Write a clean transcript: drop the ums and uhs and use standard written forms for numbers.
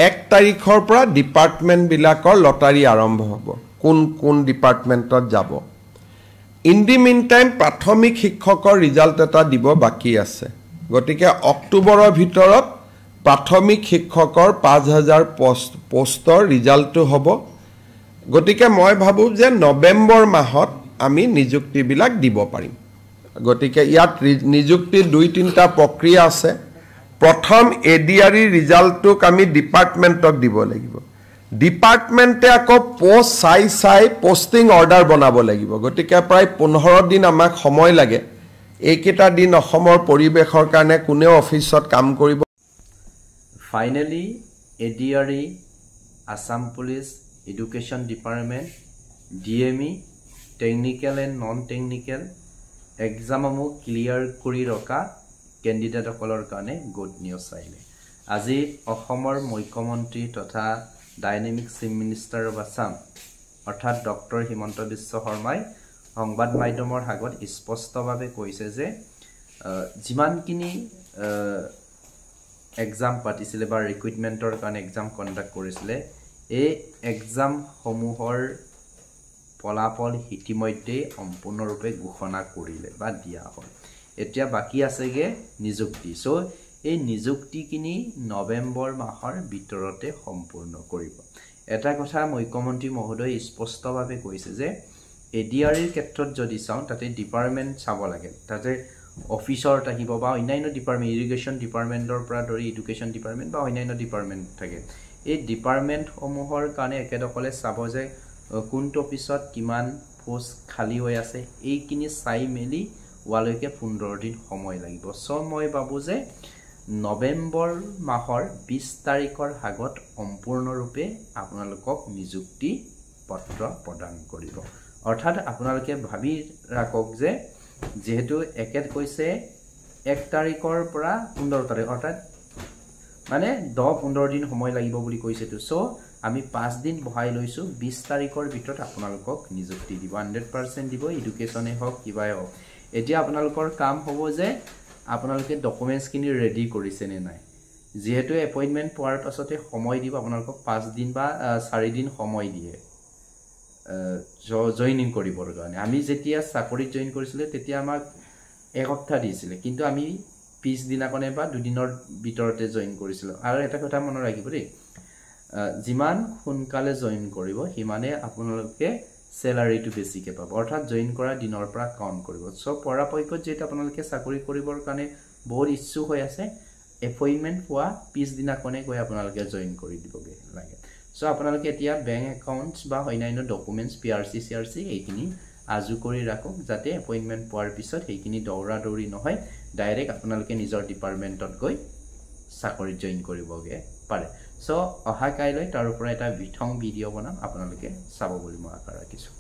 1 তাৰিখৰ পৰা ডিপাৰ্টমেণ্ট বিলাকৰ লটাৰী আৰম্ভ হ'ব কোন কোন ডিপাৰ্টমেণ্টত যাব ইন দি মিন টাইম প্ৰাথমিক শিক্ষকৰ ৰিজাল্ট এটা দিব বাকি আছে গতিকে অক্টোবৰৰ ভিতৰত প্ৰাথমিক শিক্ষকৰ 5000 পোষ্টৰ ৰিজাল্টটো হ'ব গতিকে মই ভাবো যে নৱেম্বৰ মাহত আমি নিযুক্তি বিলাক দিব পাৰিম গতিকে ইয়াত নিযুক্তি 2-3টা প্ৰক্ৰিয়া আছে প্ৰথম এডিআৰই ৰিজাল্টটোক আমি ডিপাৰ্টমেণ্টক দিব লাগিব ডিপাৰ্টমেণ্টে আকৌ পোষ্ট চাই পোষ্টিং অৰ্ডাৰ বনাব লাগিব গতিকে প্ৰায় 15 দিন আমাক সময় লাগে এইকেইটা দিন অসমৰ পৰিবেশৰ কাৰণে কোনেও অফিসত কাম কৰিব finally ADRE Assam police education department DME technical and non technical এক্সামসমূহ ক্লিয়াৰ কৰি ৰখা কেণ্ডিডেটসকলৰ কাৰণে গুড নিউজ আহিলে আজি অসমৰ মুখ্যমন্ত্ৰী তথা dynamic chief minister of Assam অৰ্থাৎ ডক্টৰ হিমন্ত বিশ্ব শৰ্মাই সংবাদ মাধ্যমৰ আগত স্পষ্টভাৱে কৈছে যে যিমানখিনি এক্সাম পাতিছিলে বা ৰিক্ৰুটমেণ্টৰ কাৰণে এক্সাম কণ্ডাক্ট কৰিছিলে এই এক্সাম সমূহৰ ফলাফল ইতিমধ্যে সম্পূৰ্ণৰূপে ঘোষণা কৰিলে বা দিয়া হ'ল এতিয়া বাকি আছেগে নিযুক্তি সো এই নিযুক্তিখিনি নৱেম্বৰ মাহৰ ভিতৰতে সম্পূৰ্ণ কৰিব এটা কথা মুখ্যমন্ত্ৰী মহোদয় স্পষ্টভাৱে কৈছে যে এডিআৰইৰ ক্ষেত্ৰত যদি চাওঁ তাতে ডিপাৰ্টমেণ্ট চাব লাগে তাতে অফিচাৰ থাকিব বা অন্যান্য ডিপাৰ্টমেণ্ট ইৰিগেশ্যন ডিপাৰ্টমেণ্টৰ পৰা ধৰি এডুকেশ্যন ডিপাৰ্টমেণ্ট বা অন্যান্য ডিপাৰ্টমেণ্ট থাকে এই ডিপাৰ্টমেণ্টসমূহৰ কাৰণে একেদকলে চাব যে কোনটো অফিচত কিমান পোষ্ট খালী হৈ আছে এইখিনি চাই মেলি ওয়ালৈকে 15 দিন সময় লাগিব সো মই ভাবো যে নৱেম্বৰ মাহৰ 20 তাৰিখৰ আগত সম্পূৰ্ণৰূপে আপোনালোকক নিযুক্তি পত্ৰ প্ৰদান কৰিব অৰ্থাৎ আপোনালোকে ভাবি ৰাখক যে যেহেতু একেত কৈছে 1 তাৰিখৰ পৰা 15 তাৰিখ অৰ্থাৎ মানে 10-15 দিন সময় লাগিব বুলি কৈছে তো সো আমি 5 দিন বহাই লৈছো 20 তাৰিখৰ ভিতৰত আপোনালোকক নিযুক্তি দিব 100% দিব এডুকেশ্যনে হওক কিবাই হওক এতিয়া আপোনালোকৰ কাম হ'ব যে আপোনালোকে ডকুমেন্টছ কিনি ৰেডি কৰিছে নে নাই যেহেতু এপইন্টমেন্ট পোৱাৰ পাছতে সময় দিব আপোনালোকক 5 দিন বা 4 দিন সময় দিয়ে জয়েনিং কৰিবৰ কাৰণে আমি যেতিয়া চাকৰিত জয়েন কৰিছিলে তেতিয়া আমাক এক সপ্তাহ দিছিলে কিন্তু আমি 20 দিনাকনে বা 2 দিনৰ ভিতৰতে জয়েন কৰিছিল আৰু এটা কথা মনত ৰাখিব দেই যিমান সোনকালে জয়েন কৰিব হিমানে আপোনালোকে স্যালাৰিটো বেছিকে পাব অৰ্থাৎ জয়েন কৰা দিনৰ পৰা কাউন্ট কৰিব সো পৰাপক্ষত যেটা আপোনালোকে চাকৰি কৰিবৰ কাৰণে বহুত ইচ্ছুক হৈ আছে এপইন্টমেন্ট পোৱা 20 দিনাকনে গৈ আপোনালোকে জয়েন কৰি দিবগে লাগে সো আপোনালোকে এতিয়া বেংক একাউন্টস বা অন্যান্য ডকুমেন্টস পিআৰসি সিআৰসি এইখিনি আজু কৰি ৰাখক যাতে এপইন্টমেন্ট পোৱাৰ পিছত এইখিনি দৌৰা দৌৰি নহয় ডাইৰেক্ট আপোনালোকে নিজৰ ডিপাৰ্টমেন্টত গৈ চাকৰি জয়েন কৰিবগে পাৰে সো অহা কাইলৈ তাৰ ওপৰত এটা বিথং ভিডিও বনাম আপোনালোকে চাব বুলি মই আশা ৰাখিছো